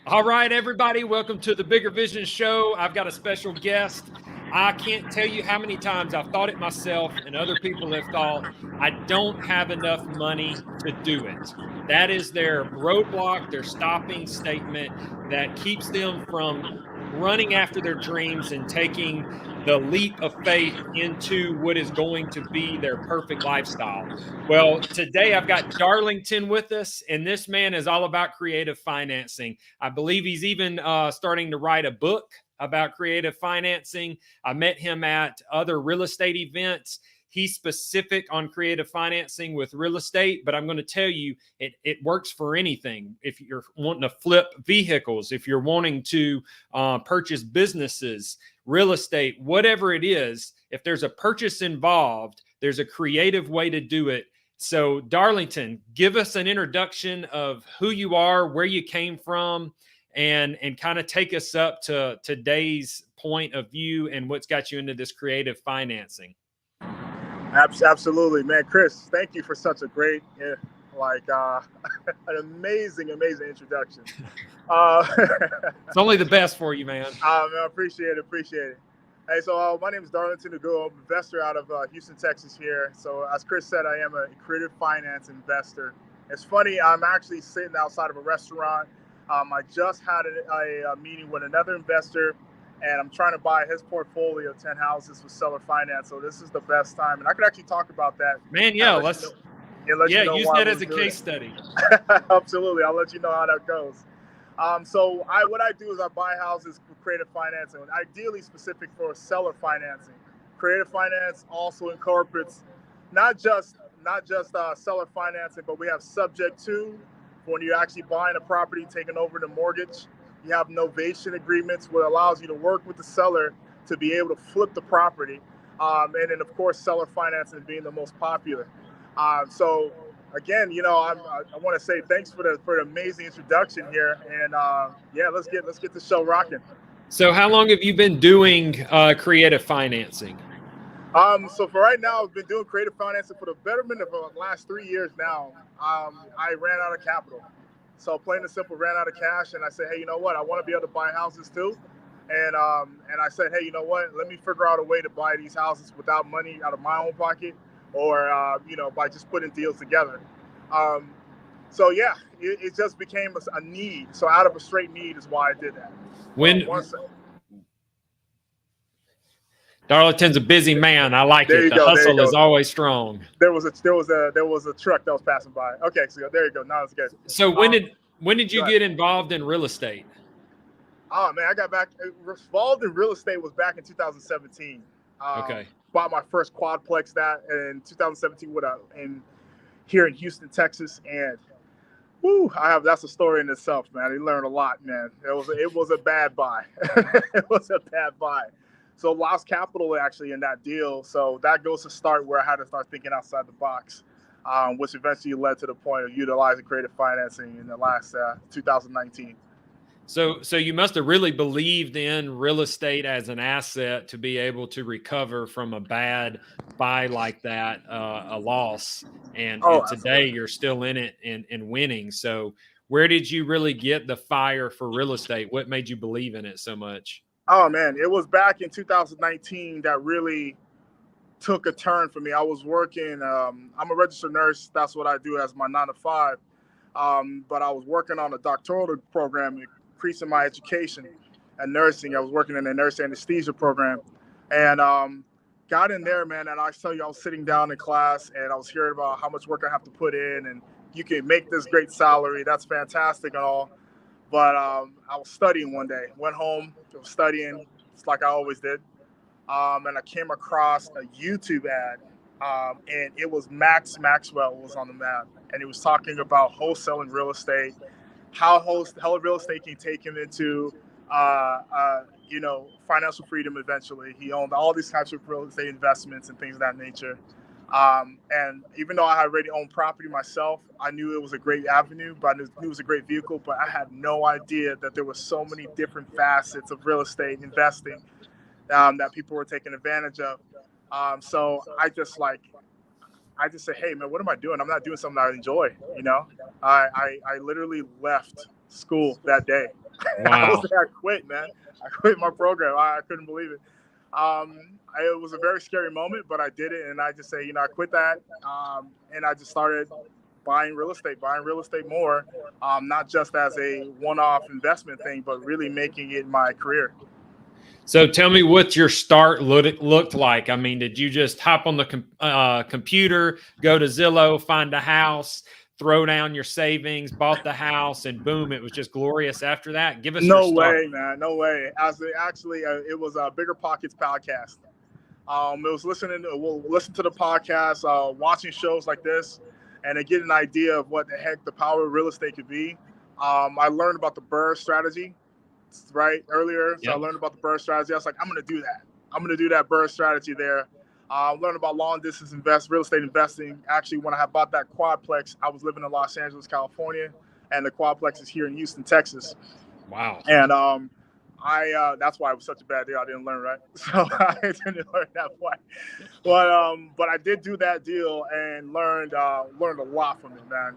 All right, everybody, welcome to the Bigger Vision Show. I've got a special guest. I can't tell you how many times I've thought it myself, and other people have thought, I don't have enough money to do it. That is their roadblock, their stopping statement that keeps them from running after their dreams and taking the leap of faith into what is going to be their perfect lifestyle. Well, today I've got Darlington with us, and this man is all about creative financing. I believe he's even starting to write a book about creative financing. I met him at other real estate events. He's specific on creative financing with real estate, but I'm going to tell you it works for anything. If you're wanting to flip vehicles, if you're wanting to purchase businesses, real estate, whatever it is, if there's a purchase involved, there's a creative way to do it. So, Darlington, give us an introduction of who you are, where you came from, and kind of take us up to today's point of view and what's got you into this creative financing. Absolutely, man. Chris, thank you for such a great, like, an amazing introduction. Uh, It's only the best for you, man. I appreciate it. Hey, so my name is Darlington Agu. I'm an investor out of Houston, Texas here. So as Chris said, I am a creative finance investor. It's funny, I'm actually sitting outside of a restaurant. I just had a meeting with another investor, and I'm trying to buy his portfolio of 10 houses with seller finance. So this is the best time. And I could actually talk about that. Man, yeah, use why that as a case study. Absolutely. I'll let you know how that goes. What I do is I buy houses with creative financing, ideally specific for seller financing. Creative finance also incorporates not just seller financing, but we have subject to when you're actually buying a property, taking over the mortgage. You have novation agreements, what allows you to work with the seller to be able to flip the property, and then of course seller financing being the most popular. So again, I want to say thanks for the amazing introduction here, and let's get the show rocking. So, how long have you been doing creative financing? So for right now, I've been doing creative financing for the betterment of the last 3 years now. I ran out of capital, so plain and simple, ran out of cash, and I said, hey, you know what? I want to be able to buy houses too, and I said, hey, you know what? Let me figure out a way to buy these houses without money out of my own pocket, or by just putting deals together. Um, so yeah, it just became a need. So out of a straight need is why I did that. When Darlington's a busy man, I like There it. you The go. There you hustle go. is always strong. There was a truck that was passing by. Okay, so there you go. Now it's good. So when did you get involved in real estate? Oh man, I got back involved in real estate was back in 2017. Okay. Bought my first quadplex that in 2017 here in Houston, Texas, and that's a story in itself, man. I learned a lot, man. It was a bad buy. It was a bad buy. So lost capital actually in that deal. So that goes to start where I had to start thinking outside the box, which eventually led to the point of utilizing creative financing in the last 2019. So you must have really believed in real estate as an asset to be able to recover from a bad buy like that, a loss, and today Absolutely. you're still in it and winning. So where did you really get the fire for real estate? What made you believe in it so much? Oh man, it was back in 2019 that really took a turn for me. I was working. I'm a registered nurse. That's what I do as my 9 to 5. But I was working on a doctoral program, increasing my education and nursing. I was working in a nurse anesthesia program, and got in there, man. And I tell you, I was sitting down in class, and I was hearing about how much work I have to put in, and you can make this great salary. That's fantastic and all. But I was studying one day. Went home, was studying, just like I always did. And I came across a YouTube ad, and it was Max Maxwell was on the map, and he was talking about wholesaling real estate, how real estate can take him into, financial freedom eventually. He owned all these types of real estate investments and things of that nature. And even though I had already owned property myself, I knew it was a great avenue, but I knew it was a great vehicle, but I had no idea that there were so many different facets of real estate investing that people were taking advantage of. So I just say, hey man, what am I doing? I'm not doing something I enjoy. I literally left school that day. Wow. I quit, man. I quit my program. I couldn't believe it. It was a very scary moment, but I did it, and I just say, I quit that, and I just started buying real estate more, not just as a one-off investment thing, but really making it my career. So tell me what your start looked like. I mean, did you just hop on the computer, go to Zillow, find a house, throw down your savings, bought the house, and boom, it was just glorious after that? Give us your No start. way, man. No way. It was a Bigger Pockets podcast. It was listen to the podcast, watching shows like this, and to get an idea of what the heck the power of real estate could be. I learned about the BRRRR strategy, right, earlier. So I learned about the BRRRR strategy. I was like, I'm going to do that. I'm going to do that BRRRR strategy there. Learned about long distance real estate investing. Actually, when I had bought that quadplex, I was living in Los Angeles, California, and the quadplex is here in Houston, Texas. Wow. And that's why it was such a bad deal. I didn't learn, right? So I didn't learn that way. But I did do that deal and learned a lot from it, man.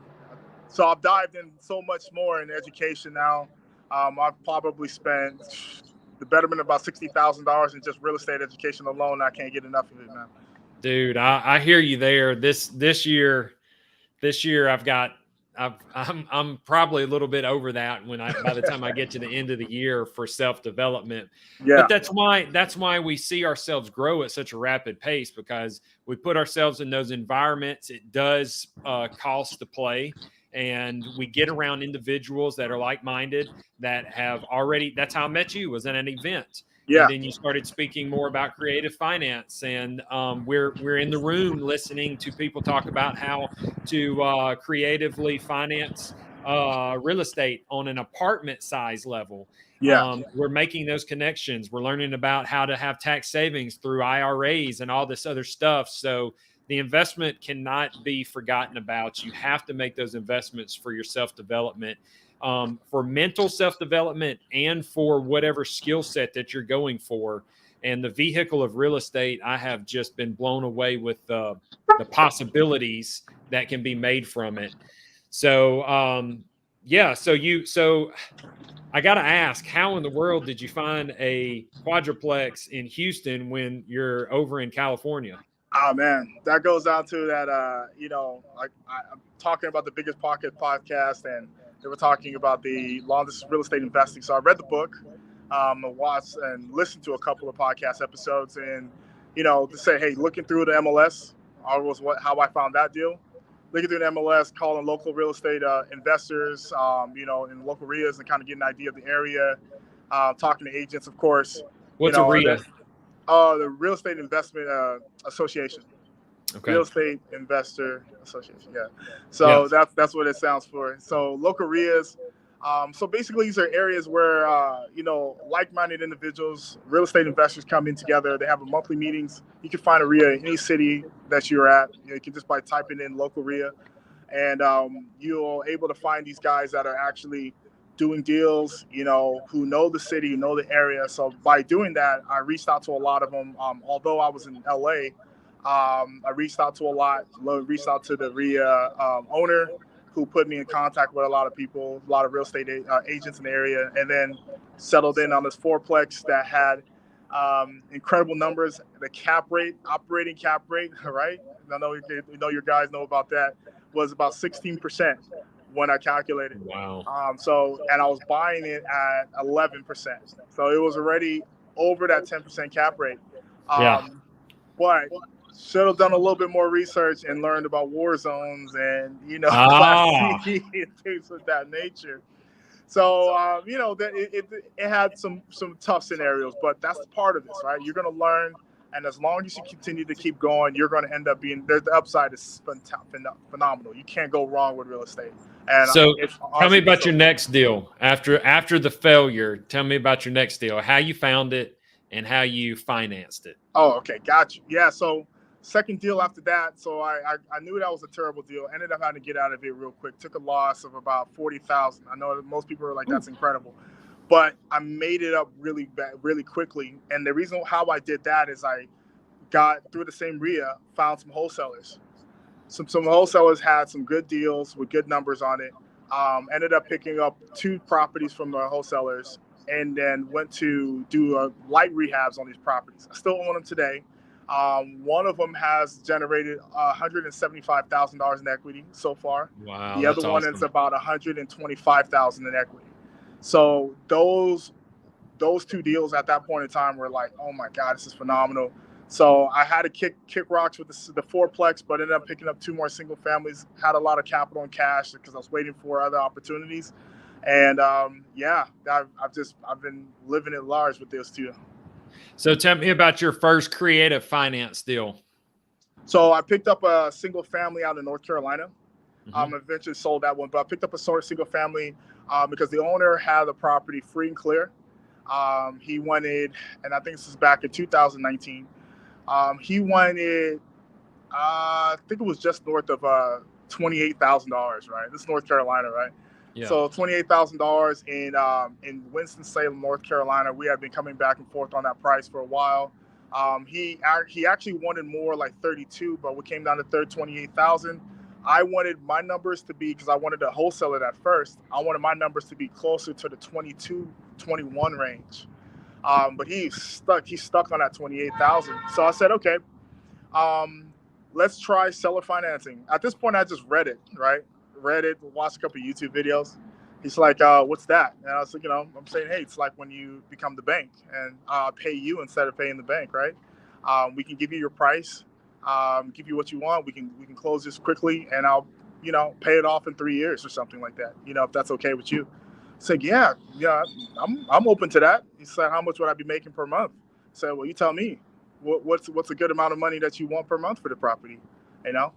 So I've dived in so much more in education now. I've probably spent the betterment of about $60,000 in just real estate education alone. I can't get enough of it, man. Dude, I hear you there. This year I'm probably a little bit over that by the time I get to the end of the year for self-development. Yeah. But that's why we see ourselves grow at such a rapid pace, because we put ourselves in those environments. It does cost to play. And we get around individuals that are like-minded, that have already, that's how I met you, was at an event. Yeah. And then you started speaking more about creative finance. And we're in the room listening to people talk about how to creatively finance real estate on an apartment size level. Yeah. We're making those connections. We're learning about how to have tax savings through IRAs and all this other stuff. So the investment cannot be forgotten about. You have to make those investments for your self-development, for mental self-development, and for whatever skill set that you're going for. And the vehicle of real estate, I have just been blown away with the possibilities that can be made from it. So, so I got to ask, how in the world did you find a quadruplex in Houston when you're over in California? Oh man, that goes down to that. I'm talking about the Biggest Pocket podcast, and they were talking about the longest real estate investing. So I read the book, watched and listened to a couple of podcast episodes, and to say, hey, looking through the MLS, was how I found that deal. Looking through the MLS, calling local real estate investors, in local REIAs, and kind of getting an idea of the area. Talking to agents, of course. What's a REIA? The Real Estate Investment Association. Okay. Real Estate Investor Association. Yeah. So that's what it sounds for. So local REIAs. So basically, these are areas where like-minded individuals, real estate investors come in together. They have monthly meetings. You can find a REIA in any city that you're at. You can just by typing in local REIA, and you're able to find these guys that are actually doing deals, who know the city, who know the area. So by doing that, I reached out to a lot of them. Although I was in LA, I reached out to the REIA owner, who put me in contact with a lot of people, a lot of real estate agents in the area, and then settled in on this fourplex that had incredible numbers. The operating cap rate, right? I know your guys know about that, was about 16%. When I calculated. Wow. And I was buying it at 11%. So it was already over that 10% cap rate. But should have done a little bit more research and learned about war zones and, Class C and things of that nature. So, it had some tough scenarios, but that's part of this, right? You're going to learn. And as long as you continue to keep going, you're going to end up the upside is phenomenal. You can't go wrong with real estate. And so tell me about your next deal after the failure. Tell me about your next deal, how you found it and how you financed it. Oh, okay. Got you. Yeah. So second deal after that. So I knew that was a terrible deal. Ended up having to get out of it real quick. Took a loss of about $40,000. I know that most people are like, that's incredible. But I made it up really quickly. And the reason how I did that is I got through the same REIA, found some wholesalers. Some wholesalers had some good deals with good numbers on it. Ended up picking up 2 properties from the wholesalers, and then went to do light rehabs on these properties. I still own them today. One of them has generated $175,000 in equity so far. Wow, The other that's one is awesome. about $125,000 in equity. So those 2 deals at that point in time were like, oh my God, this is phenomenal. So I had to kick rocks with the fourplex, but ended up picking up 2 more single families. Had a lot of capital and cash because I was waiting for other opportunities. And yeah, I've been living at large with this too. So tell me about your first creative finance deal. So I picked up a single family out in North Carolina. Eventually sold that one, but I picked up a sort of single family because the owner had the property free and clear. He wanted, and I think this is back in 2019. He wanted, I think it was just north of $28,000, right? This is North Carolina, right? Yeah. So $28,000 in Winston-Salem, North Carolina. We had been coming back and forth on that price for a while. He actually wanted more, like 32, but we came down to 28,000. I wanted my numbers to be, because I wanted to wholesale it at first, I wanted my numbers to be closer to the 22, 21 range. But he's stuck on that 28,000. So I said, okay, let's try seller financing. At this point, I just read it, right? Read it, watched a couple of YouTube videos. He's like, what's that? And I was like, I'm saying, hey, it's like when you become the bank and pay you instead of paying the bank, right? We can give you your price, give you what you want. We can close this quickly, and I'll, pay it off in 3 years or something like that. If that's okay with you. I said, yeah, I'm open to that. He said, how much would I be making per month? I said, well, you tell me. What's a good amount of money that you want per month for the property?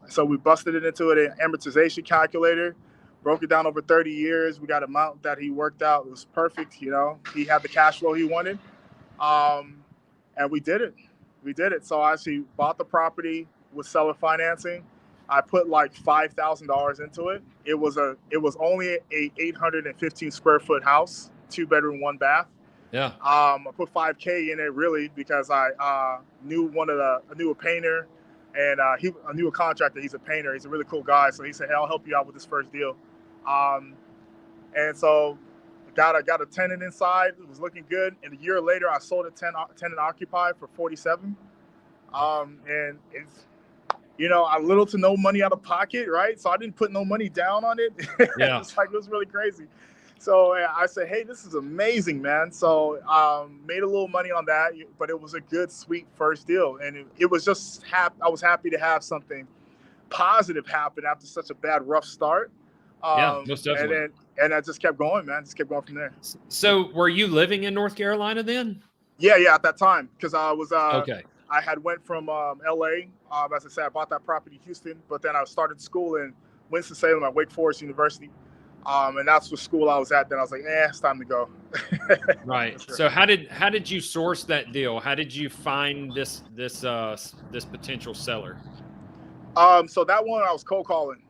So we busted it into an amortization calculator, broke it down over 30 years. We got an amount that he worked out. It was perfect. He had the cash flow he wanted. And we did it. So I actually bought the property with seller financing. I put like $5,000 into it. It was only a 815 square foot house, 2-bedroom, 1 bath. Yeah. I put $5K in it really because I knew a painter, and I knew a contractor. He's a painter. He's a really cool guy. So he said, hey, I'll help you out with this first deal. And so got a tenant inside. It was looking good. And a year later, I sold a tenant occupied for 47. And it's, a little to no money out of pocket, right? So I didn't put no money down on it. Yeah. It was really crazy. So I said, hey, this is amazing, man. So made a little money on that, but it was a good, sweet first deal. And it was just I was happy to have something positive happen after such a bad, rough start. Yeah, most definitely. And I just kept going, man. Just kept going from there. So were you living in North Carolina then? Yeah, at that time, because I was okay. I had went from LA. As I said, I bought that property in Houston, but then I started school in Winston-Salem at Wake Forest University. And that's the school I was at. Then I was like, it's time to go. Right. Sure. So how did you source that deal? How did you find this potential seller? So that one I was cold calling.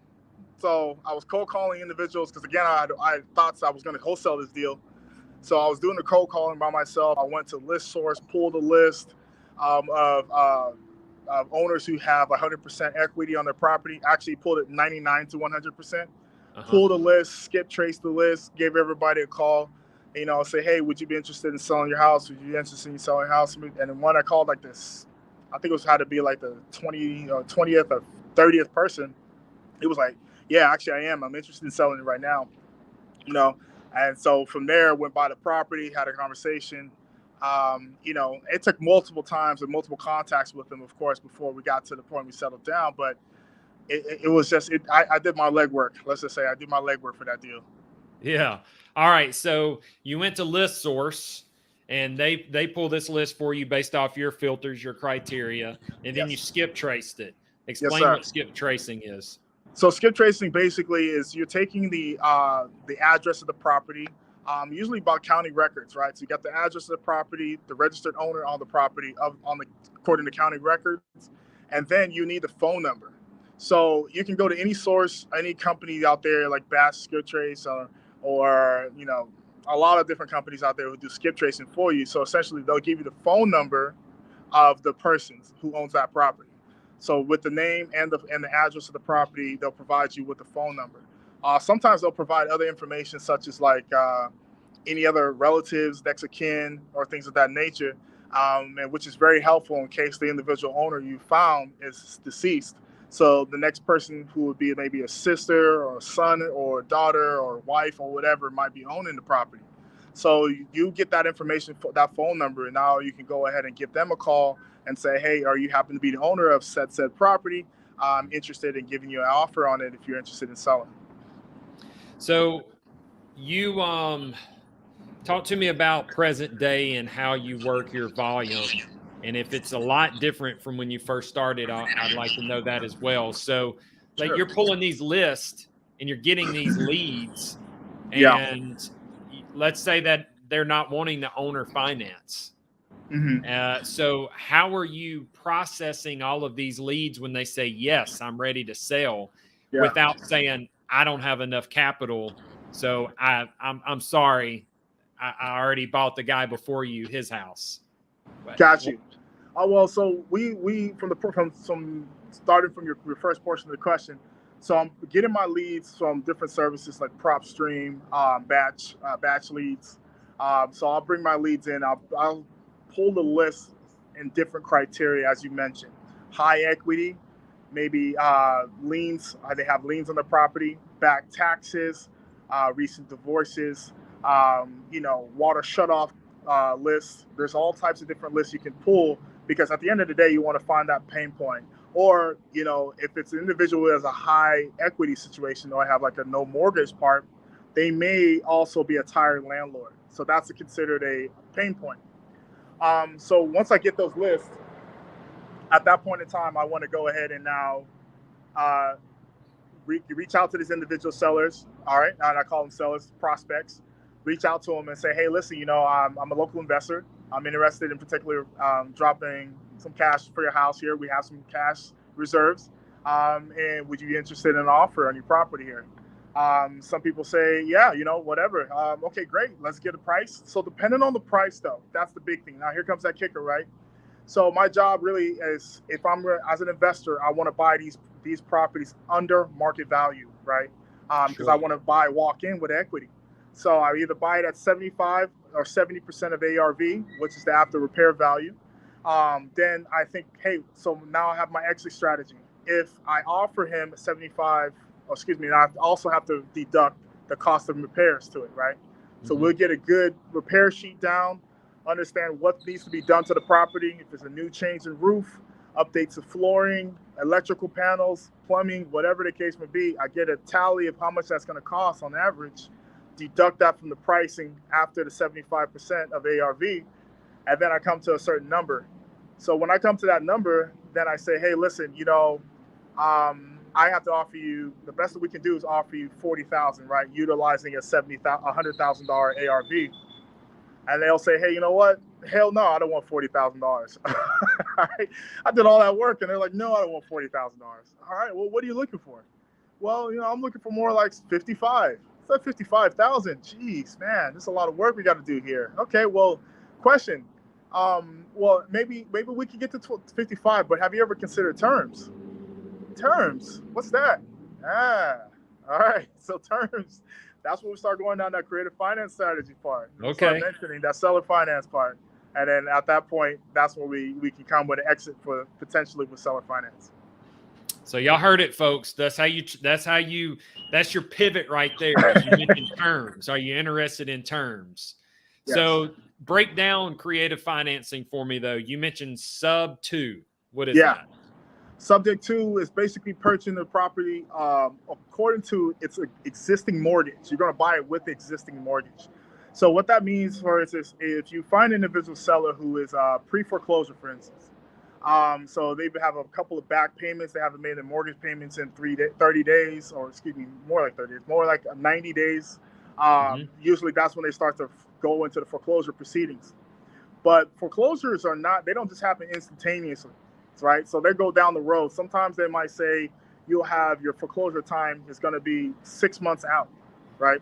So I was cold calling individuals because again I had thoughts I was going to wholesale this deal. So I was doing the cold calling by myself. I went to List Source, pulled a list of owners who have 100% equity on their property. Actually pulled it 99 to 100%. Pulled a list, skip traced the list, gave everybody a call, say, hey, would you be interested in selling your house? Would you be interested in selling your house? And then when I called like this, I think it had to be like the 20th or 30th person. It was like, yeah, actually I am. I'm interested in selling it right now. And so from there, went by the property, had a conversation. It took multiple times and multiple contacts with them, of course, before we got to the point we settled down. But it was just, I did my legwork. Let's just say I did my legwork for that deal. Yeah. All right. So you went to List Source, and they pull this list for you based off your filters, your criteria, and then you skip traced it. Explain what skip tracing is. So skip tracing basically is you're taking the address of the property, usually by county records, right? So you got the address of the property, the registered owner on the property according to county records, and then you need the phone number. So you can go to any source, any company out there like Bass Skip Trace, or a lot of different companies out there who do skip tracing for you. So essentially, they'll give you the phone number of the person who owns that property. So with the name and the address of the property, they'll provide you with the phone number. Sometimes they'll provide other information such as like any other relatives, next of kin, or things of that nature, and which is very helpful in case the individual owner you found is deceased. So the next person who would be maybe a sister or a son or a daughter or wife or whatever might be owning the property. So you get that information, that phone number, and now you can go ahead and give them a call and say, hey, are you happen to be the owner of said property? I'm interested in giving you an offer on it if you're interested in selling. So you talk to me about present day and how you work your volume. And if it's a lot different from when you first started, I'd like to know that as well. So, like, Sure. you're pulling these lists and you're getting these leads, Yeah. and let's say that they're not wanting the owner finance. So, how are you processing all of these leads when they say, yes, I'm ready to sell, Yeah. without saying, I don't have enough capital? So, I'm sorry. I already bought the guy before you his house. But, Got you. Well, so we from starting from your first portion of the question. So I'm getting my leads from different services like PropStream, batch leads. So I'll bring my leads in. I'll pull the list in different criteria as you mentioned. High equity, maybe liens. They have liens on the property, back taxes, recent divorces. Water shutoff lists. There's all types of different lists you can pull because at the end of the day, you want to find that pain point. Or, if it's an individual who has a high equity situation or have like a no mortgage part, they may also be a tired landlord. So that's considered a pain point. So once I get those lists, at that point in time, I want to go ahead and now reach out to these individual sellers. All right. And I call them sellers, prospects. Reach out to them and say, hey, listen, I'm a local investor. I'm interested in particular dropping some cash for your house here. We have some cash reserves. And would you be interested in an offer on your property here? Some people say, yeah, whatever. Okay, great. Let's get a price. So depending on the price, though, that's the big thing. Now, here comes that kicker, right? So my job really is, if I'm as an investor, I want to buy these properties under market value, right? Because I want to walk in with equity. So I either buy it at 75 or 70% of ARV, which is the after repair value. Then I think, hey, so now I have my exit strategy. If I offer him 75, I also have to deduct the cost of repairs to it, right? So we'll get a good repair sheet down, understand what needs to be done to the property. If there's a new change in roof, updates of flooring, electrical panels, plumbing, whatever the case may be, I get a tally of how much that's going to cost on average, deduct that from the pricing after the 75% of ARV, and then I come to a certain number. So when I come to that number, then I say, hey, listen, I have to offer you, the best that we can do is offer you $40,000, right? Utilizing a $100,000 ARV. And they'll say, hey, you know what? Hell no, I don't want $40,000. Right? I did all that work, and they're like, no, I don't want $40,000. All right, well, what are you looking for? Well, I'm looking for more like 55. It's like 55,000. Jeez, man, there's a lot of work we got to do here. Okay, well, question. Well, maybe we could get to 55, but have you ever considered terms? Terms? What's that? All right. So terms. That's when we start going down that creative finance strategy part. We start mentioning that seller finance part. And then at that point, that's where we can come with an exit for potentially with seller finance. So y'all heard it, folks. That's your pivot right there. You mentioned terms. Are you interested in terms? Yes. So break down creative financing for me, though. You mentioned sub 2. What is that? Subject 2 is basically purchasing the property according to its existing mortgage. You're going to buy it with the existing mortgage. So what that means, for instance, if you find an individual seller who is pre-foreclosure, for instance, so they have a couple of back payments, they haven't made their mortgage payments in 30 days, or excuse me, more like 30 days, more like 90 days. Usually that's when they start to go into the foreclosure proceedings. But foreclosures they don't just happen instantaneously. Right, so they go down the road. Sometimes they might say you'll have your foreclosure time is going to be 6 months out, right?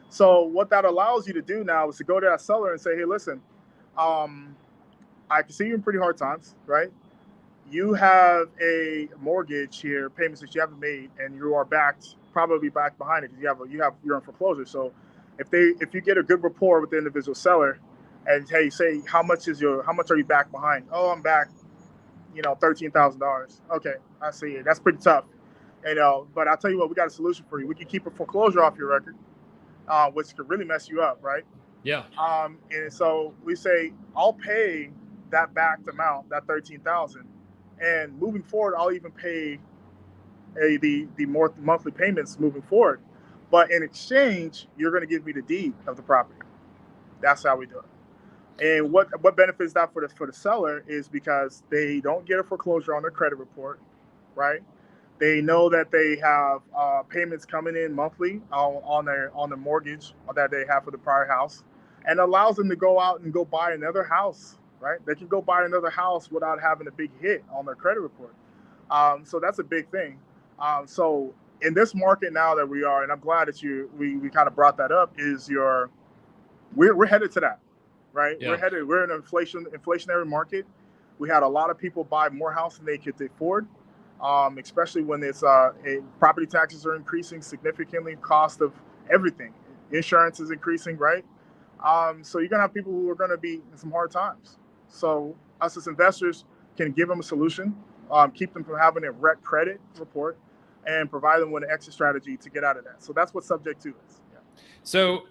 So what that allows you to do now is to go to that seller and say, hey, listen, I can see you in pretty hard times, right? you have a mortgage here, payments that you haven't made, and you are probably backed behind it because you're in foreclosure. So if you get a good rapport with the individual seller, and hey, say how much are you back behind? Oh, I'm back, $13,000. Okay, I see it. That's pretty tough, But I'll tell you what, we got a solution for you. We can keep a foreclosure off your record, which could really mess you up, right? Yeah. And so we say, I'll pay that backed amount, that 13,000, and moving forward, I'll even pay the more monthly payments moving forward. But in exchange, you're going to give me the deed of the property. That's how we do it. And what benefits that for the seller is because they don't get a foreclosure on their credit report, right? They know that they have payments coming in monthly on their mortgage that they have for the prior house, and allows them to go out and go buy another house, right? They can go buy another house without having a big hit on their credit report. So that's a big thing. So in this market now that we are, and I'm glad that we kind of brought that up, we're headed to that, right? Yeah. We're in an inflationary market. We had a lot of people buy more house than they could afford. Especially when it's property taxes are increasing significantly, cost of everything, insurance is increasing, right? So you're gonna have people who are gonna be in some hard times. So us as investors can give them a solution, keep them from having a wreck credit report, and provide them with an exit strategy to get out of that. So that's what Subject to is. Yeah. So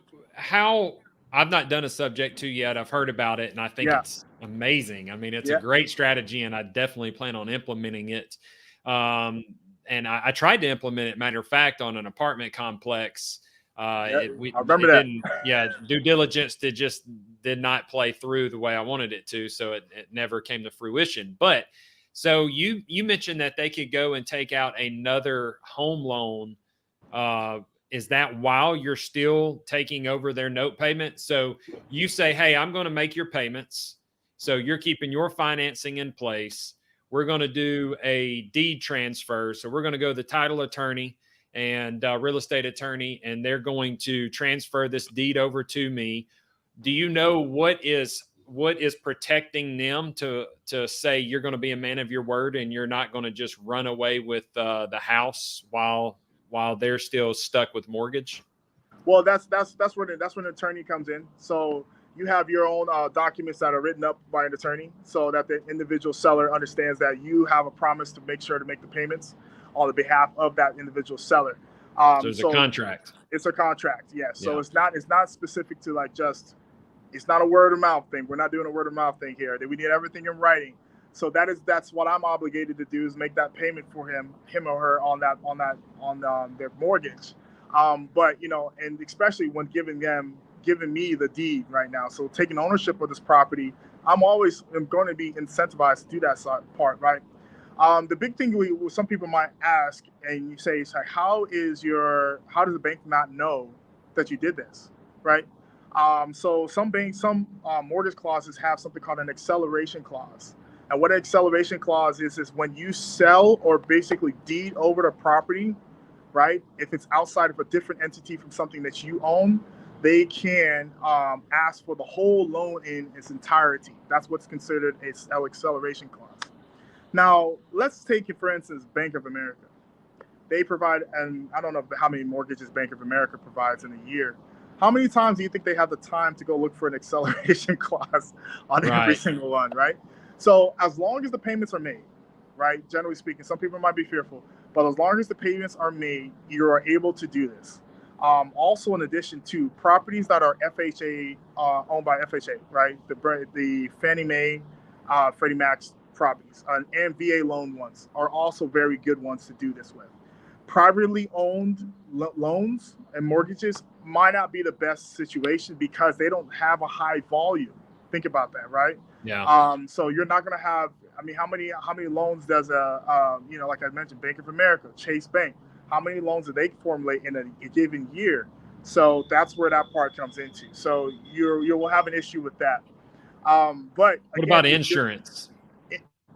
I've not done a Subject to yet. I've heard about it, and I think it's amazing. I mean, it's a great strategy, and I definitely plan on implementing it. And I tried to implement it, matter of fact, on an apartment complex. I remember that. Due diligence did not play through the way I wanted it to, so it never came to fruition. But so you mentioned that they could go and take out another home loan. Is that while you're still taking over their note payment? So you say, hey, I'm going to make your payments. So you're keeping your financing in place. We're going to do a deed transfer. So we're going to go to the title attorney and real estate attorney, and they're going to transfer this deed over to me. Do you know what is protecting them to say you're going to be a man of your word and you're not going to just run away with the house while they're still stuck with mortgage? Well, that's where the attorney comes in. So you have your own documents that are written up by an attorney, so that the individual seller understands that you have a promise to make sure to make the payments on the behalf of that individual seller. So there's a contract. It's a contract, yes. So it's not specific to it's not a word of mouth thing. We're not doing a word of mouth thing here. We need everything in writing. So that's what I'm obligated to do, is make that payment for him or her on their mortgage. But and especially when giving me the deed right now. So taking ownership of this property, I'm always going to be incentivized to do that part, right? The big thing some people might ask, and you say, how does the bank not know that you did this, right? So some mortgage clauses have something called an acceleration clause. And what an acceleration clause is when you sell or basically deed over the property, right? If it's outside of a different entity from something that you own, they can ask for the whole loan in its entirety. That's what's considered an acceleration clause. Now, let's take it, for instance, Bank of America. They provide, and I don't know how many mortgages Bank of America provides in a year. How many times do you think they have the time to go look for an acceleration clause on every single one, right? So as long as the payments are made, right, generally speaking, some people might be fearful, but as long as the payments are made, you are able to do this. Also, in addition to properties that are FHA, owned by FHA, right, the Fannie Mae, Freddie Mac's properties, and VA loan ones are also very good ones to do this with. Privately owned loans and mortgages might not be the best situation because they don't have a high volume. Think about that, right? Yeah. So you're not going to have. I mean, how many loans does like I mentioned, Bank of America, Chase Bank? How many loans do they formulate in a given year? So that's where that part comes into. So you will have an issue with that. But what about insurance?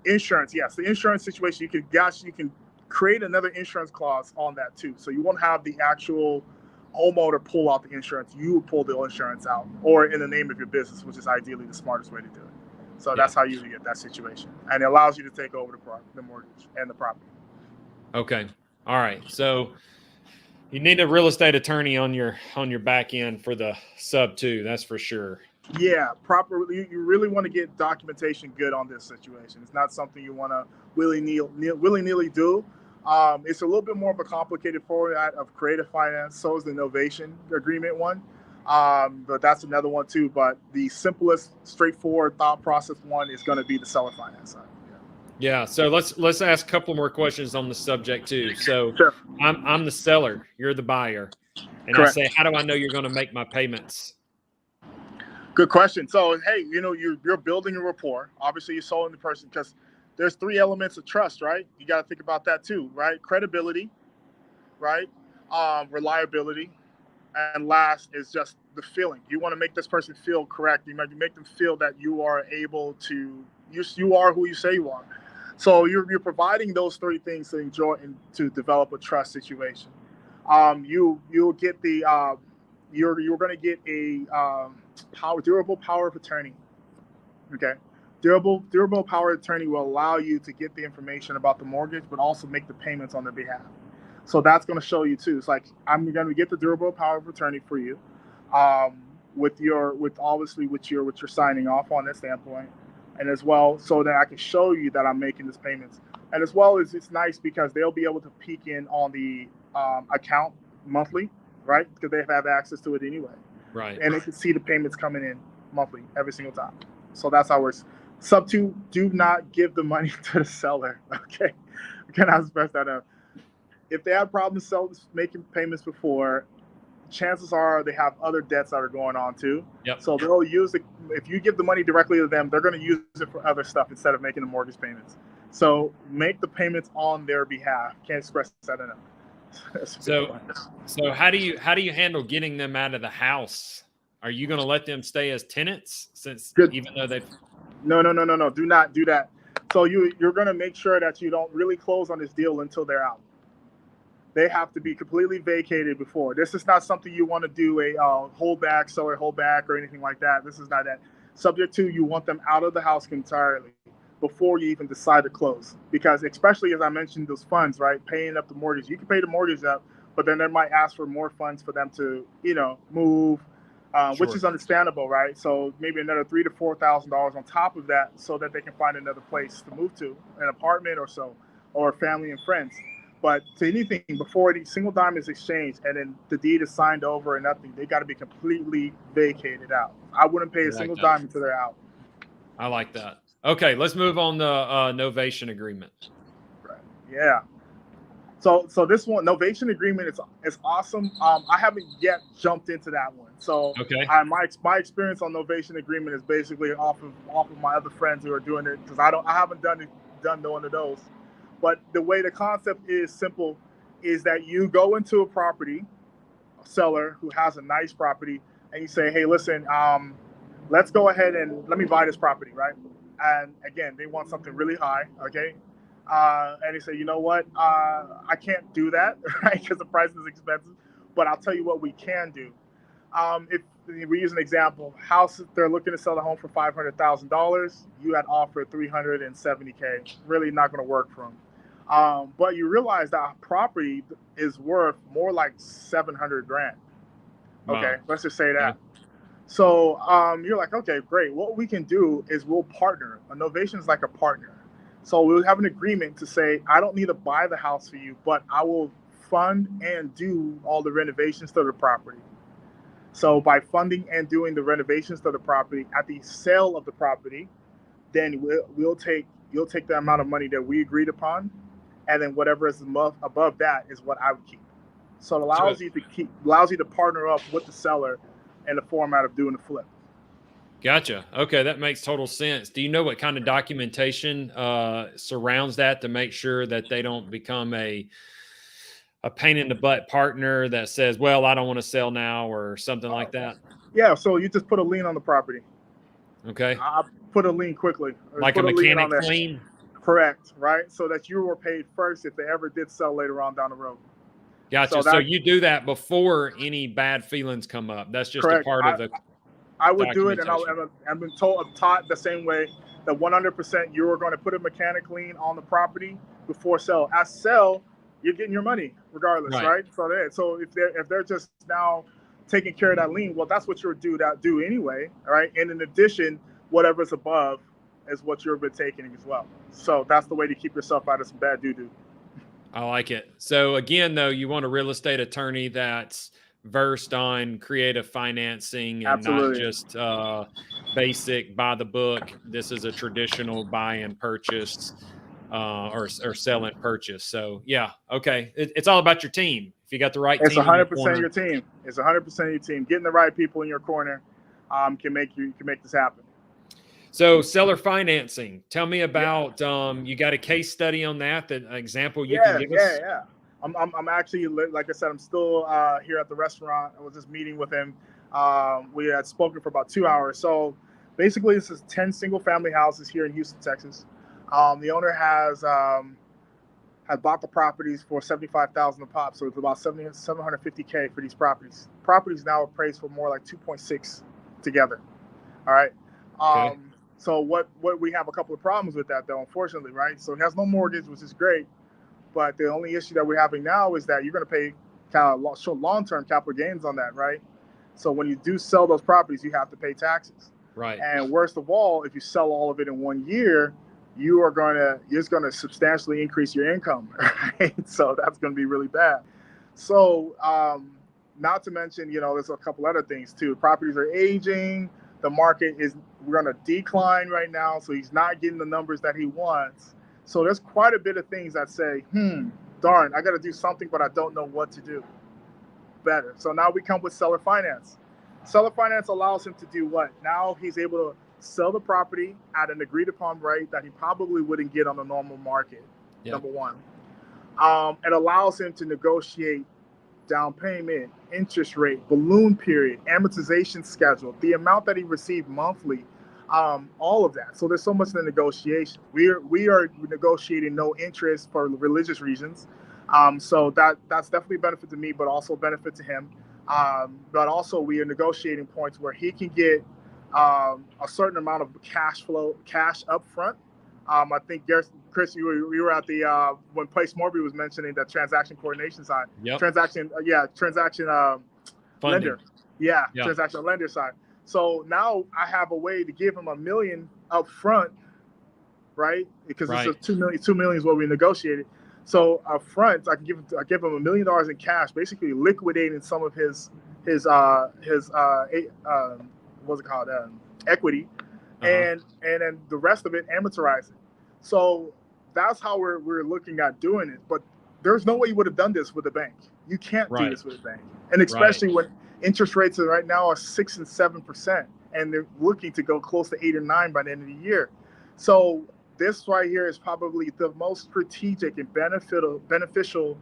Insurance, yes. The insurance situation, you can create another insurance clause on that too. So you won't have the actual homeowner pull out the insurance. You will pull the insurance out, or in the name of your business, which is ideally the smartest way to do it. So that's how you get that situation, and it allows you to take over the mortgage and the property. Okay. All right. So you need a real estate attorney on your back end for the sub too. That's for sure. Yeah, properly. You really want to get documentation good on this situation. It's not something you want to willy-nilly do. It's a little bit more of a complicated format of creative finance. So is the novation agreement one, but that's another one too. But the simplest, straightforward thought process one is going to be the seller finance side. Yeah. So let's ask a couple more questions on the subject too. So Sure. I'm the seller, you're the buyer, and Correct. I say, how do I know you're going to make my payments? Good question. So, hey, you're building a rapport. Obviously, you're selling the person because there's 3 elements of trust, right? You got to think about that too, right? Credibility, right? Reliability, and last is just the feeling. You want to make this person feel correct. You make them feel that you are able to. You are who you say you are. So you're providing those 3 things to enjoy and to develop a trust situation. You'll get the you're going to get a durable power of attorney. Okay, durable power of attorney will allow you to get the information about the mortgage, but also make the payments on their behalf. So that's going to show you too. It's like I'm going to get the durable power of attorney for you, with obviously what you're signing off on that standpoint, and as well so that I can show you that I'm making these payments, and as well as it's nice because they'll be able to peek in on the account monthly, right? Because they have access to it anyway. Right. And they can see the payments coming in monthly every single time. So that's how it works. Sub 2, do not give the money to the seller. Okay. I cannot stress that up. If they have problems making payments before, chances are they have other debts that are going on too. Yep. So they'll use if you give the money directly to them, they're going to use it for other stuff instead of making the mortgage payments. So make the payments on their behalf. Can't express that enough. So how do you handle getting them out of the house? Are you going to let them stay as tenants even though they've? No. Do not do that. So you're going to make sure that you don't really close on this deal until they're out. They have to be completely vacated before. This is not something you want to do a seller holdback or anything like that. This is not that. Subject to, you want them out of the house entirely before you even decide to close. Because especially as I mentioned, those funds, right? Paying up the mortgage. You can pay the mortgage up, but then they might ask for more funds for them to, move, Sure. Which is understandable, right? So maybe another $3,000 to $4,000 on top of that so that they can find another place to move to, an apartment or so, or family and friends. But to anything, before the single dime is exchanged and then the deed is signed over and nothing, they got to be completely vacated out. I wouldn't pay a single dime until they're out. I like that. Okay, let's move on the novation agreement. Right. Yeah. So this one, novation agreement, is awesome. I haven't yet jumped into that one. So okay. My experience on novation agreement is basically off of my other friends who are doing it, because I haven't done one of those. But the way the concept is simple is that you go into a property, a seller who has a nice property, and you say, hey, listen, let's go ahead and let me buy this property, right? And again, they want something really high, okay? And they say, you know what? I can't do that, right? Because the price is expensive. But I'll tell you what we can do. If we use an example, house, they're looking to sell the home for $500,000. You had offered $370K. Really not going to work for them. But you realize that property is worth more like $700,000. Okay, wow. Let's just say that. Yeah. So you're like, okay, great. What we can do is we'll partner. A novation is like a partner. So we'll have an agreement to say, I don't need to buy the house for you, but I will fund and do all the renovations to the property. So by funding and doing the renovations to the property at the sale of the property, then you'll take the amount of money that we agreed upon, and then whatever is above that is what I would keep. So it allows you to partner up with the seller in the format of doing the flip. Gotcha. Okay, that makes total sense. Do you know what kind of documentation surrounds that to make sure that they don't become a pain in the butt partner that says, well, I don't want to sell now or something like that? Yeah, so you just put a lien on the property. Okay. I put a lien quickly. Like a mechanic lien? Correct, right? So that you were paid first if they ever did sell later on down the road. Gotcha. So you do that before any bad feelings come up. That's just correct. a part of the... I would do it, and I've been told, I'm taught the same way that 100% you are going to put a mechanic lien on the property before sell. At sell, you're getting your money regardless, right? So if they're just now taking care of that lien, well, that's what you're due anyway, all right? And in addition, whatever's above is what you've been taking as well. So that's the way to keep yourself out of some bad doo-doo. I like it. So again, though, you want a real estate attorney that's versed on creative financing and Absolutely. not just basic buy the book. This is a traditional buy and purchase or sell and purchase. So yeah, okay. It's all about your team. If you got the right it's team, 100% your team. It's 100% your team. Getting the right people in your corner can make this happen. So seller financing. Tell me about you got a case study on that example you can give us? Yeah. I'm actually, like I said, I'm still here at the restaurant. I was just meeting with him. We had spoken for about 2 hours. So basically, this is 10 single family houses here in Houston, Texas. The owner had bought the properties for $75,000 a pop, so it's about $750K for these properties. Properties now appraised for more like 2.6 together. All right. Okay. So what we have a couple of problems with that, though, unfortunately, right? So he has no mortgage, which is great, but the only issue that we're having now is that you're going to pay kind of long-term capital gains on that, right? So when you do sell those properties, you have to pay taxes. Right. And worst of all, if you sell all of it in 1 year, you're going to substantially increase your income, right? So that's going to be really bad. So not to mention, there's a couple other things too. Properties are aging. The market we're going to decline right now. So he's not getting the numbers that he wants. So there's quite a bit of things that say, darn, I got to do something, but I don't know what to do better. So now we come with seller finance. Seller finance allows him to do what? Now he's able to sell the property at an agreed upon rate that he probably wouldn't get on the normal market. Yep. Number one. It allows him to negotiate down payment, interest rate, balloon period, amortization schedule, the amount that he received monthly, all of that. So there's so much in the negotiation. We are negotiating no interest for religious reasons. So that's definitely a benefit to me, but also a benefit to him. But also we are negotiating points where he can get a certain amount of cash up front. I think, Chris, you were at the when Place Morby was mentioning that transaction coordination side. Yep. Transaction lender. Yeah, transaction lender side. So now I have a way to give him $1 million up front, right? Because this is $2 million is what we negotiated. So up front, I give him $1 million in cash, basically liquidating some of his what's it called, equity, and then the rest of it amortizing. So that's how we're looking at doing it. But there's no way you would have done this with a bank. You can't do this with a bank, and especially when interest rates right now are 6% and 7%, and they're looking to go close to 8 or 9 by the end of the year. So this right here is probably the most strategic and beneficial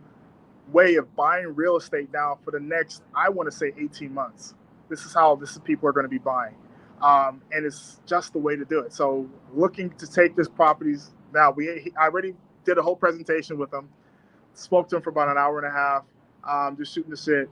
way of buying real estate now for the next, I want to say, 18 months. This is people are going to be buying. And it's just the way to do it. So looking to take this properties now, I already did a whole presentation with them, spoke to him for about an hour and a half, just shooting the shit.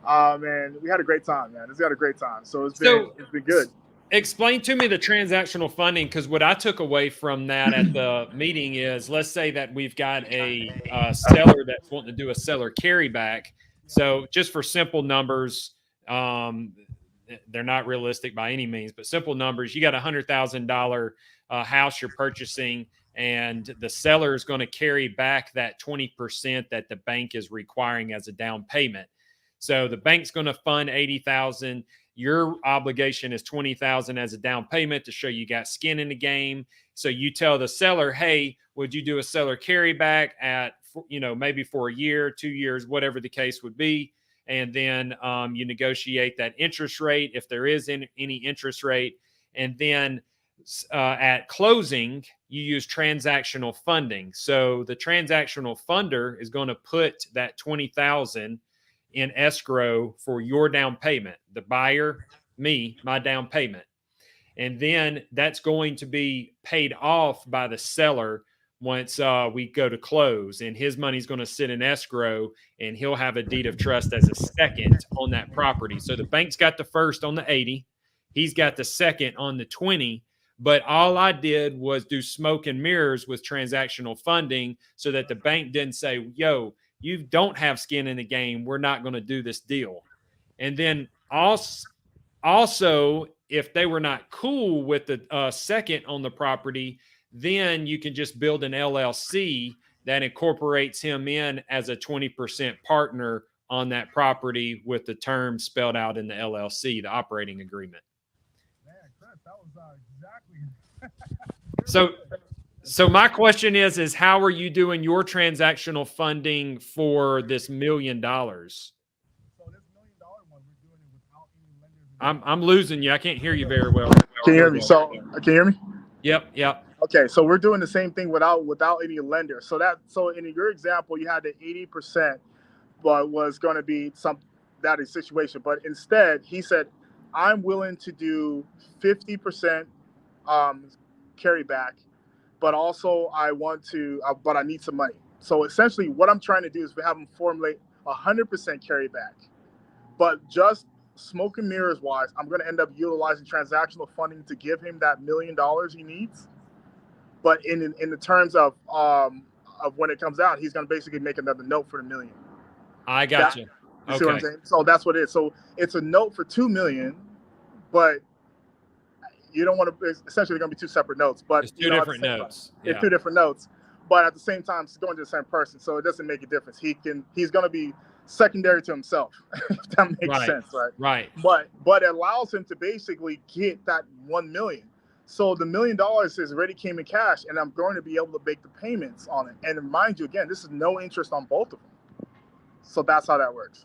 And we had a great time, man. It's got a great time. So it's been good. Explain to me the transactional funding, because what I took away from that at the meeting is, let's say that we've got a seller that's wanting to do a seller carryback. So just for simple numbers, they're not realistic by any means, but simple numbers, you got $100,000 house you're purchasing, and the seller is going to carry back that 20% that the bank is requiring as a down payment. So the bank's going to fund $80,000. Your obligation is $20,000 as a down payment to show you got skin in the game. So you tell the seller, hey, would you do a seller carryback at, maybe for a year, 2 years, whatever the case would be. And then you negotiate that interest rate, if there is any interest rate. And then at closing, you use transactional funding. So the transactional funder is going to put that $20,000 in escrow for your down payment, the buyer, my down payment. And then that's going to be paid off by the seller once we go to close, and his money is going to sit in escrow, and he'll have a deed of trust as a second on that property. So the bank's got the first on the 80, He's got the second on the 20. But all I did was do smoke and mirrors with transactional funding so that the bank didn't say, yo, you don't have skin in the game. We're not going to do this deal. And then also, if they were not cool with the second on the property, then you can just build an LLC that incorporates him in as a 20% partner on that property with the terms spelled out in the LLC, the operating agreement. Man, Chris, that was exactly. So my question is how are you doing your transactional funding for this $1 million? So this $1 million one, we're doing it without any lenders. I'm losing you. I can't hear you very well. Can you hear me? So can you hear me? Yep. Okay, so we're doing the same thing without any lenders. So in your example, you had the 80%, but was going to be that is situation. But instead, he said, I'm willing to do 50% carry back, but also I want to, but I need some money. So essentially, what I'm trying to do is have him formulate 100% carry back, but just smoke and mirrors wise, I'm going to end up utilizing transactional funding to give him that $1 million he needs. But in the terms of when it comes out, he's going to basically make another note for $1 million. I got you. You see what I'm saying? So that's what it is. So it's a note for $2 million, but you don't want to. It's essentially going to be two separate notes, but it's two different notes. It's two different notes, but at the same time, it's going to the same person, so it doesn't make a difference. He's going to be secondary to himself, if that makes sense, right? Right. But it allows him to basically get that $1 million. So the $1 million is already came in cash, and I'm going to be able to make the payments on it. And mind you, again, this is no interest on both of them. So that's how that works.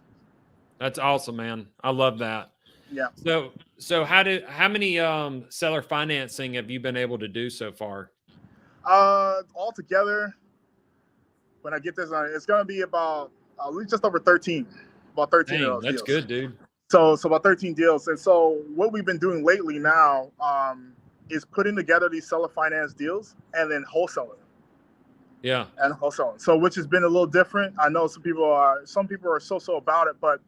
That's awesome, man. I love that. Yeah. So how many seller financing have you been able to do so far? Altogether, when I get this on, it's going to be about just over 13. About 13 of those that's deals. Good, dude. So about 13 deals. And so what we've been doing lately now is putting together these seller finance deals and then wholesaling. Yeah. And wholesaling. So which has been a little different. I know some people are so about it, but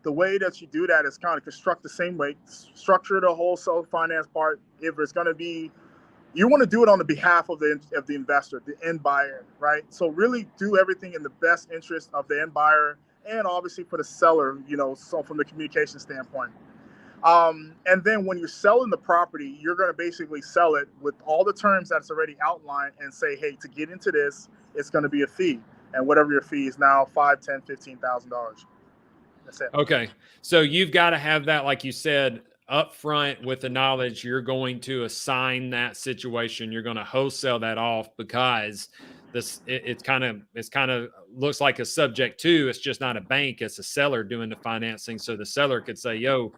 the way that you do that is kind of construct the same way, structure the wholesale finance part. If it's going to be, you want to do it on the behalf of the investor, the end buyer, right? So really do everything in the best interest of the end buyer and obviously for the seller, so from the communication standpoint. And then when you're selling the property, you're going to basically sell it with all the terms that's already outlined and say, hey, to get into this, it's going to be a fee. And whatever your fee is now, $5,000, $10,000, $15,000. That's it. Okay. So you've got to have that, like you said, up front with the knowledge you're going to assign that situation. You're going to wholesale that off because it's kind of looks like a subject to, it's just not a bank. It's a seller doing the financing. So the seller could say, yo,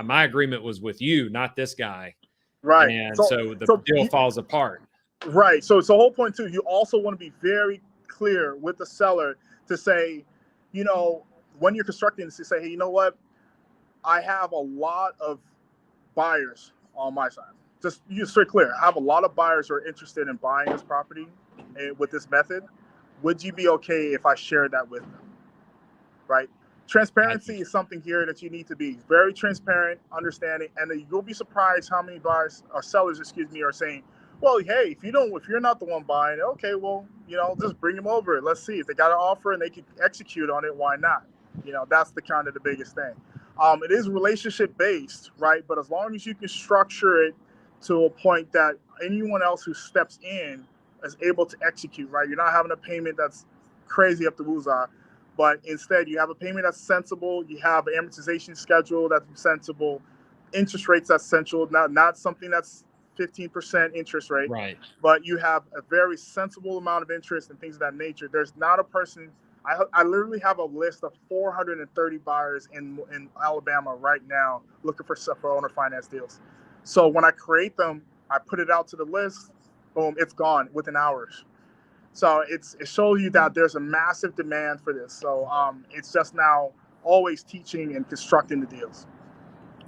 my agreement was with you, not this guy. Right. And so the deal falls apart. Right. So it's the whole point too. You also want to be very clear with the seller to say, when you're constructing this, to say, hey, you know what? I have a lot of buyers on my side. Just straight clear. I have a lot of buyers who are interested in buying this property with this method. Would you be okay if I shared that with them? Right. Transparency is something here that you need to be very transparent, understanding, and you'll be surprised how many sellers are saying, well, hey, if you're not the one buying it, okay, well, just bring them over. Let's see if they got an offer and they can execute on it. Why not? That's the biggest thing. It is relationship based, right? But as long as you can structure it to a point that anyone else who steps in is able to execute, right? You're not having a payment that's crazy up the woozah, but instead you have a payment that's sensible. You have an amortization schedule that's sensible, interest rates that's sensible, not something that's 15% interest rate, right? But you have a very sensible amount of interest and things of that nature. There's not a person. I literally have a list of 430 buyers in Alabama right now looking for owner finance deals. So when I create them, I put it out to the list. Boom, it's gone within hours. So it shows you that there's a massive demand for this. So it's just now always teaching and constructing the deals.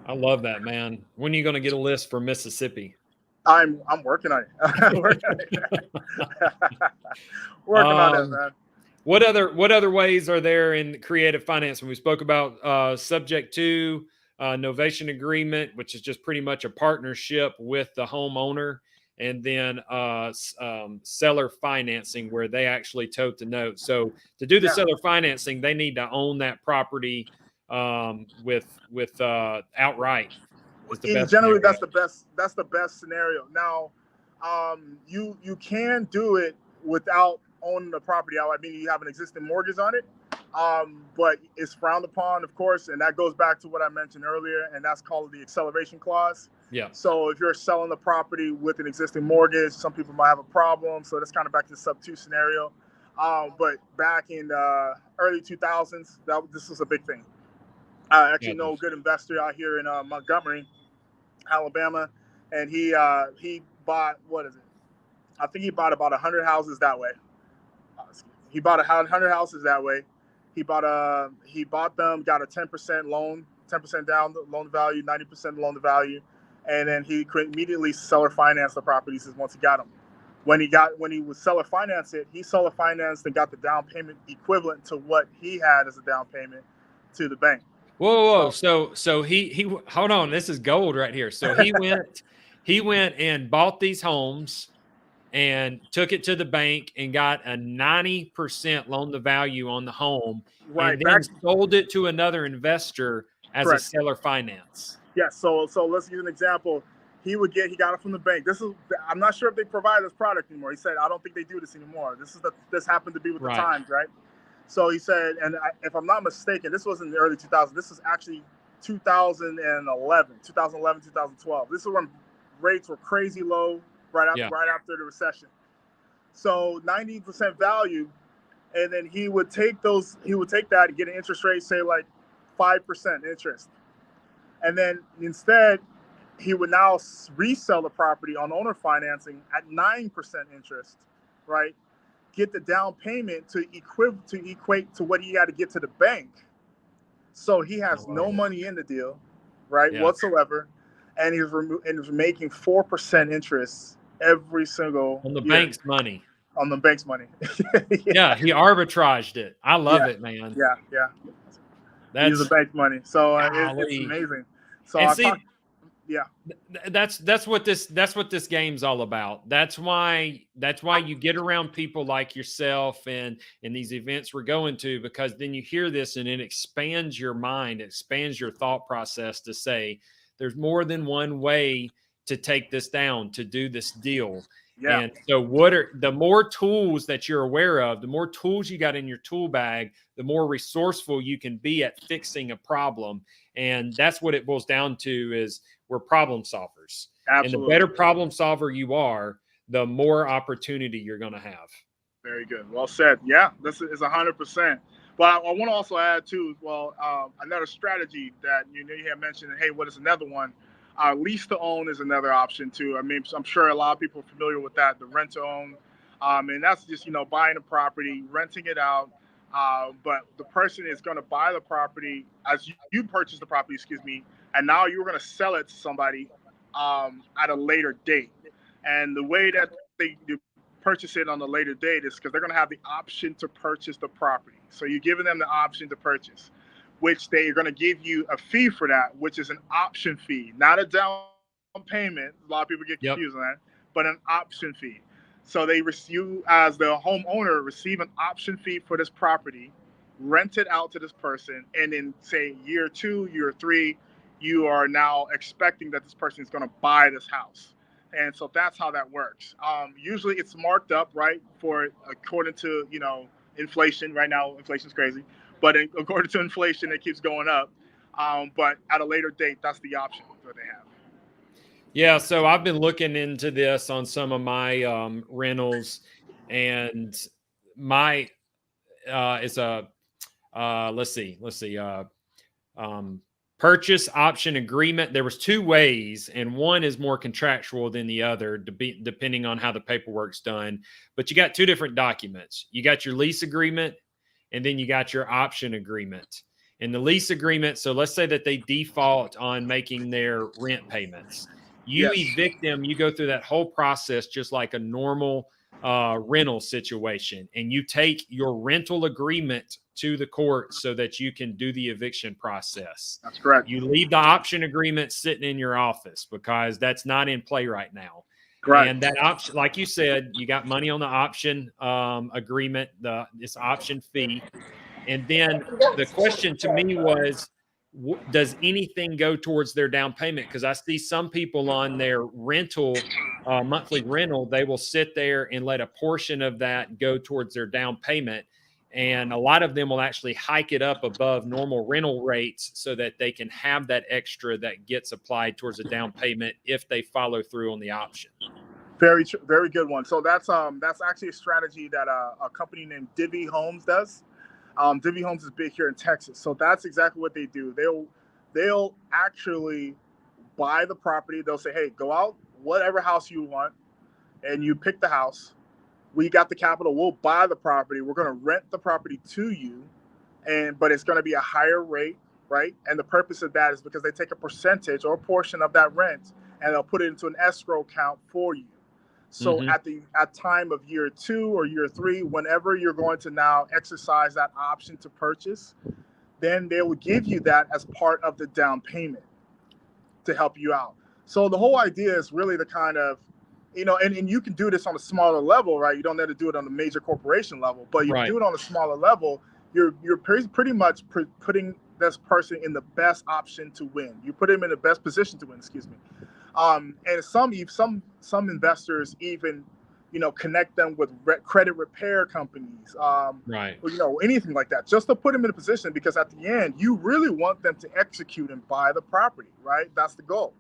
I love that, man. When are you going to get a list for Mississippi? I'm working on it. Working on it, man. What other ways are there in creative finance? When we spoke about subject to, novation agreement, which is just pretty much a partnership with the homeowner, and then seller financing, where they actually tote the note. So to do the seller financing, they need to own that property with outright. Is the best Generally, scenario. that's the best scenario. Now, you can do it without owning the property out. I mean, you have an existing mortgage on it, but it's frowned upon, of course, and that goes back to what I mentioned earlier, and that's called the acceleration clause. Yeah. So if you're selling the property with an existing mortgage, some people might have a problem. So that's kind of back to the sub 2 scenario. But back in early 2000s, this was a big thing. I actually know a good investor out here in Montgomery, Alabama, and he bought, what is it? I think he bought about 100 houses that way. He bought 100 houses that way. He bought them, got a 10% loan, 10% down loan value, 90% loan to value, and then he could immediately seller finance the properties once he got them. When he was seller finance it, he seller financed and got the down payment equivalent to what he had as a down payment to the bank. Whoa. So he hold on. This is gold right here. So he went and bought these homes and took it to the bank and got a 90% loan to value on the home, right, and then sold it to another investor as correct. a seller finance. Yes. So let's use an example. He got it from the bank. I'm not sure if they provide this product anymore. He said, I don't think they do this anymore. This happened to be with the times, right? So he said, and if I'm not mistaken, this was in the early 2000s. This was actually 2011, 2012. This is when rates were crazy low, right after the recession. So 90% value, and then he would take that and get an interest rate, say like 5% interest, and then instead he would now resell the property on owner financing at 9% interest, right? Get the down payment to equate to what he had to get to the bank. So he has no money in the deal, right, whatsoever, and he's making 4% interest every single on the year. bank's money. On the bank's money. Yeah, he arbitraged it. I love it, man. Yeah. That's the bank's money. So it's amazing. So that's what this game's all about. That's why you get around people like yourself and these events we're going to, because then you hear this and it expands your mind, expands your thought process to say there's more than one way to take this down, to do this deal. Yeah. And so the more tools that you're aware of, the more tools you got in your tool bag, the more resourceful you can be at fixing a problem. And that's what it boils down to, is we're problem solvers. Absolutely. And the better problem solver you are, the more opportunity you're going to have. Very good. Well said. Yeah, this is 100%. But I want to also add too, another strategy that you had mentioned. Hey, what is another one? Lease to own is another option too. I mean, I'm sure a lot of people are familiar with that, the rent to own. And that's just, buying a property, renting it out. But the person is going to buy the property as you purchase the property, and now you're going to sell it to somebody at a later date. And the way that they purchase it on the later date is because they're going to have the option to purchase the property. So you're giving them the option to purchase, which they are going to give you a fee for that, which is an option fee, not a down payment. A lot of people get confused on that, but an option fee. So you, as the homeowner, receive an option fee for this property, rent it out to this person, and in, say, year 2, year 3, you are now expecting that this person is going to buy this house. And so that's how that works. Usually it's marked up, right, for according to, inflation. Right now, inflation's crazy. But according to inflation, it keeps going up. But at a later date, that's the option that they have. Yeah, so I've been looking into this on some of my rentals, and my it's a let's see purchase option agreement. There was 2 ways, and one is more contractual than the other, depending on how the paperwork's done. But you got 2 different documents. You got your lease agreement, and then you got your option agreement. And the lease agreement, so let's say that they default on making their rent payments. You evict them, you go through that whole process just like a normal rental situation, and you take your rental agreement to the court so that you can do the eviction process. That's correct. You leave the option agreement sitting in your office because that's not in play right now. Correct. And that option, like you said, you got money on the option agreement, this option fee. And then the question to me was, does anything go towards their down payment? Because I see some people on their rental, monthly rental, they will sit there and let a portion of that go towards their down payment. And a lot of them will actually hike it up above normal rental rates so that they can have that extra that gets applied towards a down payment if they follow through on the option. Very good one. So that's actually a strategy that a company named Divvy Homes does. Divvy Homes is big here in Texas, so that's exactly what they do. They'll actually buy the property. They'll say, "Hey, go out, whatever house you want, and you pick the house. We got the capital. We'll buy the property. We're going to rent the property to you, but it's going to be a higher rate, right? And the purpose of that is because they take a percentage or a portion of that rent and they'll put it into an escrow account for you. So at time of year 2 or year 3, whenever you're going to now exercise that option to purchase, then they will give you that as part of the down payment to help you out. So the whole idea is really to kind of, and you can do this on a smaller level, right? You don't need to do it on a major corporation level, but you do it on a smaller level. You're pretty much putting this person in the best option to win. You put him in the best position to win, excuse me. And some investors even, connect them with credit repair companies, or, anything like that, just to put them in a position, because at the end, you really want them to execute and buy the property, right? That's the goal.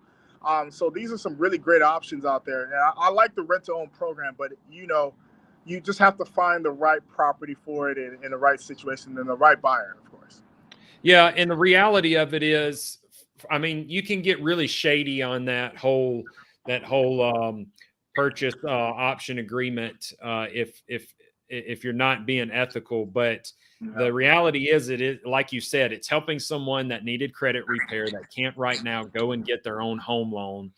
So these are some really great options out there. And I like the rent-to-own program, but, you just have to find the right property for it in the right situation and the right buyer, of course. Yeah, and the reality of it is, I mean, you can get really shady on that whole purchase option agreement if you're not being ethical. But the reality is, it is, like you said, it's helping someone that needed credit repair that can't right now go and get their own home loan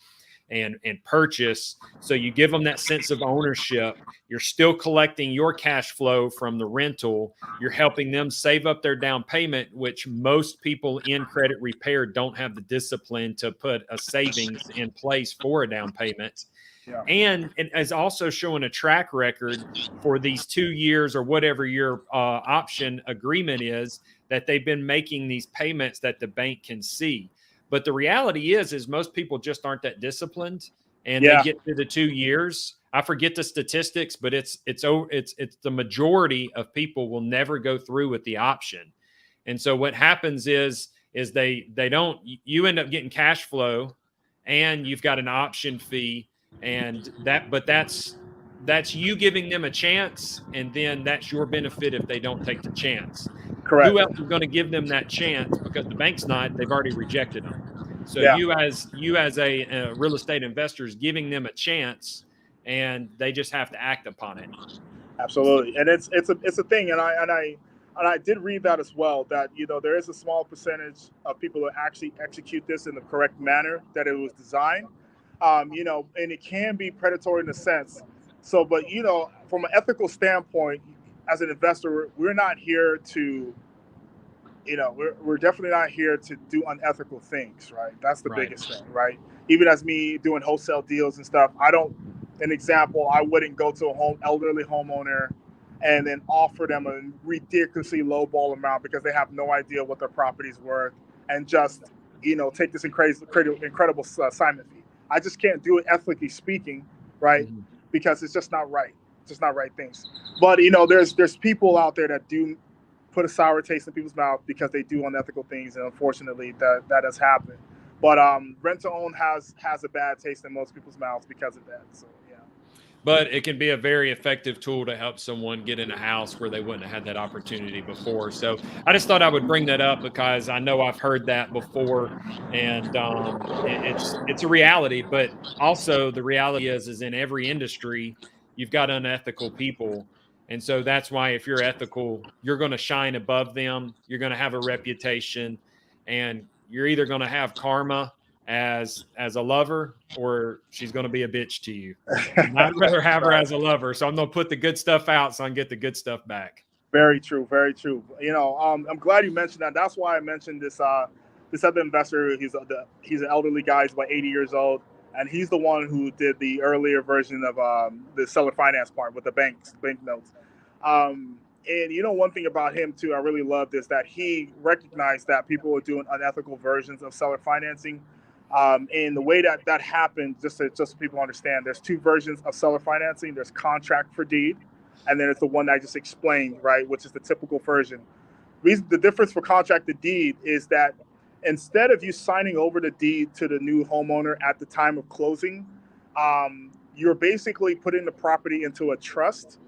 and purchase. So you give them that sense of ownership. You're still collecting your cash flow from the rental. You're helping them save up their down payment, which most people in credit repair don't have the discipline to put a savings in place for a down payment. Yeah. And it is also showing a track record for these 2 years or whatever your option agreement is, that they've been making these payments that the bank can see. But the reality is most people just aren't that disciplined, and they get to the 2 years. I forget the statistics, but it's the majority of people will never go through with the option. And so what happens is they don't, you end up getting cash flow, and you've got an option fee, and that's you giving them a chance, and then that's your benefit if they don't take the chance. Correct. Who else is going to give them that chance? Because the bank's not, they've already rejected them. So you as a real estate investor is giving them a chance, and they just have to act upon it. Absolutely. And it's a thing. And I did read that as well, that, there is a small percentage of people who actually execute this in the correct manner that it was designed, and it can be predatory in a sense. So, but, from an ethical standpoint, as an investor, we're not here to, we're definitely not here to do unethical things, right? That's the biggest thing, right? Even as me doing wholesale deals and stuff, I wouldn't go to elderly homeowner and then offer them a ridiculously lowball amount because they have no idea what their property's worth, and just, take this incredible assignment fee. I just can't do it ethically speaking, right? Mm-hmm. Because it's just not right. It's just not right things. But, there's people out there that do put a sour taste in people's mouth because they do unethical things, and unfortunately that has happened. But rent to own has a bad taste in most people's mouths because of that. So yeah. But it can be a very effective tool to help someone get in a house where they wouldn't have had that opportunity before. So I just thought I would bring that up because I know I've heard that before, and it's a reality. But also the reality is in every industry you've got unethical people. And so that's why if you're ethical, you're going to shine above them. You're going to have a reputation, and you're either going to have karma as a lover, or she's going to be a bitch to you. And I'd rather have her as a lover. So I'm going to put the good stuff out so I can get the good stuff back. Very true. Very true. You know, I'm glad you mentioned that. That's why I mentioned this. This other investor. He's an elderly guy. He's about 80 years old, and he's the one who did the earlier version of the seller finance part with the bank notes. And you know, one thing about him too, I really loved is that he recognized that people were doing unethical versions of seller financing. And the way that happened, just so people understand, there's two versions of seller financing. There's contract for deed, and then it's the one that I just explained, right, which is the typical version. The difference for contract to deed is that instead of you signing over the deed to the new homeowner at the time of closing, you're basically putting the property into a trust,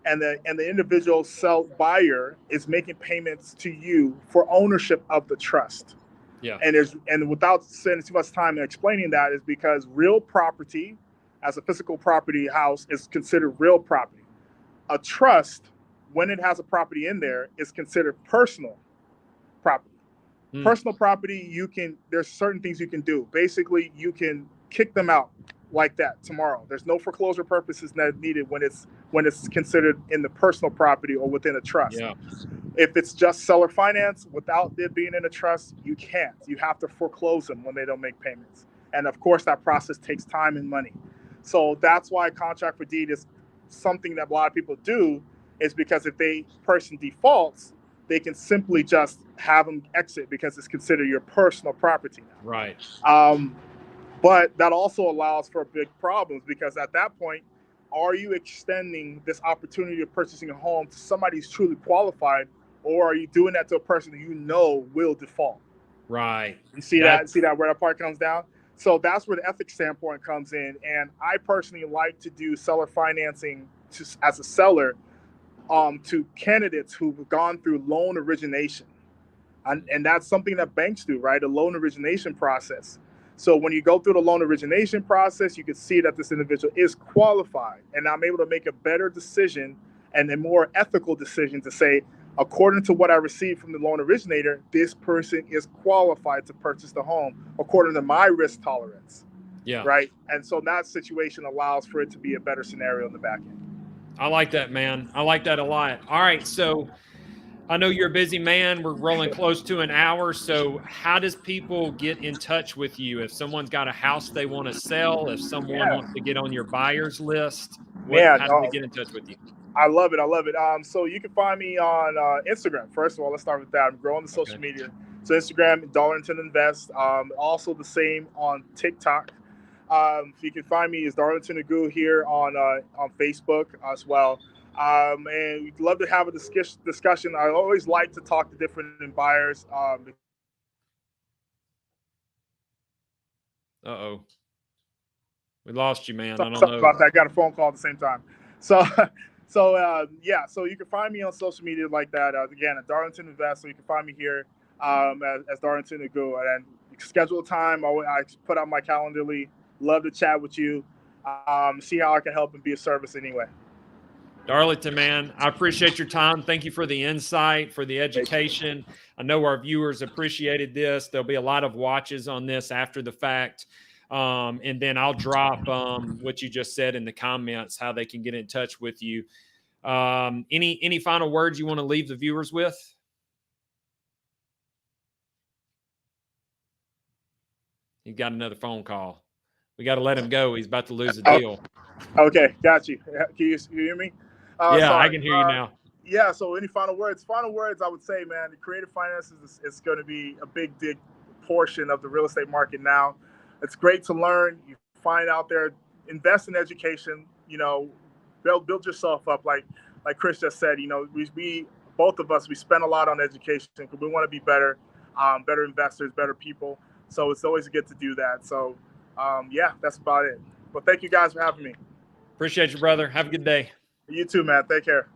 and the individual buyer is making payments to you for ownership of the trust. Yeah. And without spending too much time in explaining that, is because real property, as a physical property house, is considered real property. A trust, when it has a property in there, is considered personal property. Personal property, there's certain things you can do. Basically, you can kick them out like that tomorrow. There's no foreclosure purposes needed when it's considered in the personal property or within a trust. Yeah. If it's just seller finance without it being in a trust, you can't. You have to foreclose them when they don't make payments. And of course, that process takes time and money. So that's why contract for deed is something that a lot of people do, is because if person defaults, they can simply just have them exit because it's considered your personal property now. Right. But that also allows for big problems, because at that point, are you extending this opportunity of purchasing a home to somebody who's truly qualified, or are you doing that to a person who you know will default? Right. You see that where that part comes down? So that's where the ethics standpoint comes in. And I personally like to do seller financing as a seller to candidates who've gone through loan origination. And that's something that banks do, right? A loan origination process. So when you go through the loan origination process, you can see that this individual is qualified, and I'm able to make a better decision and a more ethical decision to say, according to what I received from the loan originator, this person is qualified to purchase the home according to my risk tolerance. Yeah. Right. And so that situation allows for it to be a better scenario in the back end. I like that, man. I like that a lot. All right. So I know you're a busy man. We're rolling close to an hour. So how does people get in touch with you? If someone's got a house they want to sell, if someone wants to get on your buyer's list, how do they get in touch with you? I love it. So you can find me on Instagram. First of all, let's start with that. I'm growing the social media. So Instagram, Darlington Invest. Also the same on TikTok. You can find me as Darlington Agu here on Facebook as well. And we'd love to have a discussion. I always like to talk to different buyers. Uh-oh. We lost you, man. I don't Sorry know about that. I got a phone call at the same time. So you can find me on social media like that. Again, at Darlington Invest. So you can find me here as Darlington Agu. And schedule a time. I put out my Calendarly. Love to chat with you. See how I can help and be of service anyway. Darlington, man, I appreciate your time. Thank you for the insight, for the education. I know our viewers appreciated this. There'll be a lot of watches on this after the fact. And then I'll drop what you just said in the comments, how they can get in touch with you. Any final words you want to leave the viewers with? He got another phone call. We got to let him go. He's about to lose a deal. Okay, got you. Can you hear me? Yeah, sorry. I can hear you now. Yeah, so any final words? Final words, I would say, man, the creative finances is going to be a big portion of the real estate market now. It's great to learn. You find out there, invest in education, build yourself up. Like Chris just said, we both of us, we spend a lot on education because we want to be better investors, better people. So it's always good to do that. So, that's about it. But thank you guys for having me. Appreciate you, brother. Have a good day. You too, man. Take care.